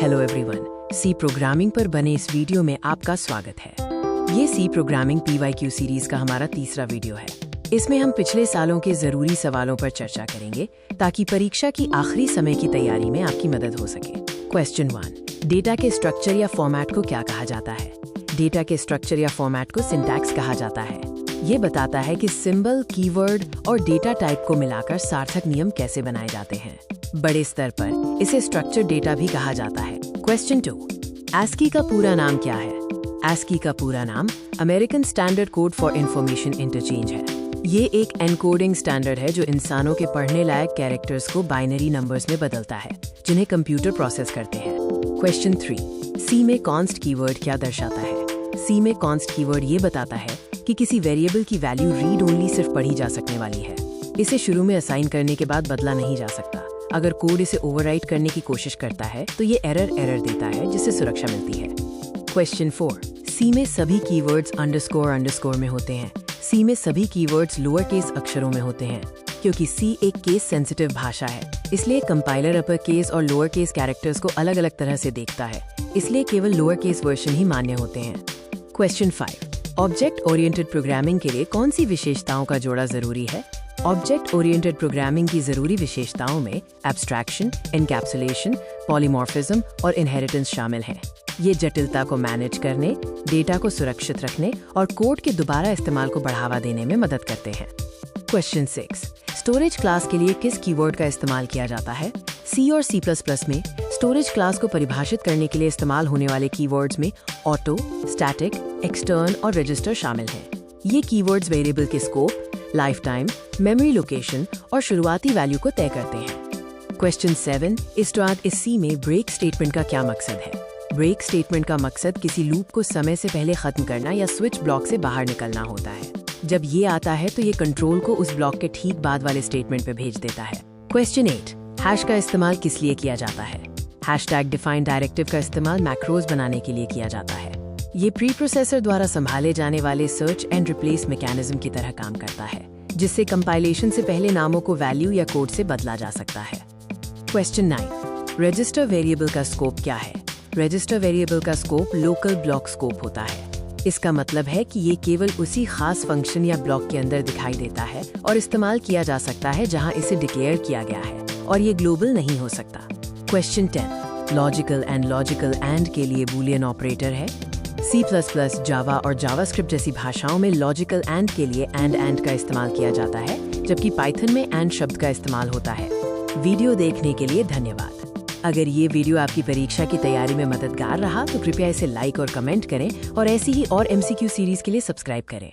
Hello everyone, सी programming पर बने इस वीडियो में आपका स्वागत है। ये सी प्रोग्रामिंग PYQ सीरीज का हमारा तीसरा वीडियो है। इसमें हम पिछले सालों के जरूरी सवालों पर चर्चा करेंगे ताकि परीक्षा की आखिरी समय की तैयारी में आपकी मदद हो सके। क्वेश्चन 1, डेटा के स्ट्रक्चर या फॉर्मेट को क्या कहा जाता है? डेटा के स्ट्रक्चर या फॉर्मेट को सिंटैक्स कहा जाता है। ये बताता है कि सिंबल, कीवर्ड और डेटा टाइप को मिलाकर सार्थक नियम कैसे बनाए जाते हैं। बड़े स्तर पर इसे स्ट्रक्चर डेटा भी कहा जाता है। क्वेश्चन 2, ASCII का पूरा नाम क्या है? ASCII का पूरा नाम American standard code for information interchange है। ये एक एनकोडिंग स्टैंडर्ड है जो इंसानों के पढ़ने लायक कैरेक्टर्स को बाइनरी नंबर्स में बदलता है, जिन्हें कंप्यूटर प्रोसेस करते हैं। क्वेश्चन 3, सी में कॉन्स्ट कीवर्ड क्या दर्शाता है? सी में कॉन्स्ट कीवर्ड ये बताता है कि किसी वेरिएबल की वैल्यू रीड ओनली सिर्फ पढ़ी जा सकने वाली है। इसे शुरू में असाइन करने के बाद बदला नहीं जा सकता। अगर कोड इसे ओवरराइट करने की कोशिश करता है तो ये एरर देता है, जिससे सुरक्षा मिलती है। क्वेश्चन 4, सी में सभी कीवर्ड्स अंडरस्कोर में होते हैं। सी में सभी कीवर्ड्स लोअर केस अक्षरों में होते हैं। क्योंकि सी एक केस सेंसिटिव भाषा है, इसलिए कंपाइलर अपर केस और लोअर केस कैरेक्टर्स को अलग अलग तरह से देखता है, इसलिए केवल लोअर केस वर्जन ही मान्य होते हैं। क्वेश्चन 5, ऑब्जेक्ट ओरिएंटेड प्रोग्रामिंग के लिए कौन सी विशेषताओं का जोड़ा जरूरी है? ऑब्जेक्ट ओरिएंटेड प्रोग्रामिंग की जरूरी विशेषताओं में एब्स्ट्रैक्शन, एनकैप्सुलेशन, पॉलीमॉर्फिज्म और इनहेरिटेंस शामिल हैं। ये जटिलता को मैनेज करने, डेटा को सुरक्षित रखने और कोड के दोबारा इस्तेमाल को बढ़ावा देने में मदद करते हैं। क्वेश्चन 6, स्टोरेज क्लास के लिए किस कीवर्ड का इस्तेमाल किया जाता है? सी और C++ में स्टोरेज क्लास को परिभाषित करने के लिए इस्तेमाल होने वाले कीवर्ड्स में ऑटो, स्टैटिक, एक्सटर्न और रजिस्टर शामिल हैं। ये कीवर्ड्स वेरिएबल के scope, life time, memory location और शुरुआती वैल्यू को तय करते हैं। क्वेश्चन 7, इस सी में ब्रेक स्टेटमेंट का क्या मकसद है? ब्रेक स्टेटमेंट का मकसद किसी लूप को समय से पहले खत्म करना या स्विच ब्लॉक से बाहर निकलना होता है। जब ये आता है तो ये कंट्रोल को उस ब्लॉक के ठीक बाद वाले स्टेटमेंट पे भेज देता है। क्वेश्चन 8, हैश का इस्तेमाल किस लिए किया जाता है? हैशटैग डिफाइंड डायरेक्टिव का इस्तेमाल मैक्रोज बनाने के लिए किया जाता है। ये प्री प्रोसेसर द्वारा संभाले जाने वाले सर्च एंड रिप्लेस मैकेनिज्म की तरह काम करता है, जिससे कंपाइलेशन से पहले नामों को वैल्यू या कोड से बदला जा सकता है। क्वेश्चन 9, रजिस्टर वेरिएबल का स्कोप क्या है? रजिस्टर वेरिएबल का स्कोप लोकल ब्लॉक स्कोप होता है। इसका मतलब है कि ये केवल उसी खास फंक्शन या ब्लॉक के अंदर दिखाई देता है और इस्तेमाल किया जा सकता है जहां इसे डिक्लेयर किया गया है, और ये ग्लोबल नहीं हो सकता। क्वेश्चन 10, लॉजिकल एंड के लिए बूलियन ऑपरेटर है। C++, जावा और जावास्क्रिप्ट जैसी भाषाओं में लॉजिकल एंड के लिए एंड का इस्तेमाल किया जाता है, जबकि पाइथन में एंड शब्द का इस्तेमाल होता है। वीडियो देखने के लिए धन्यवाद। अगर ये वीडियो आपकी परीक्षा की तैयारी में मददगार रहा तो कृपया इसे लाइक और कमेंट करें और ऐसी ही और MCQ सीरीज के लिए सब्सक्राइब करें।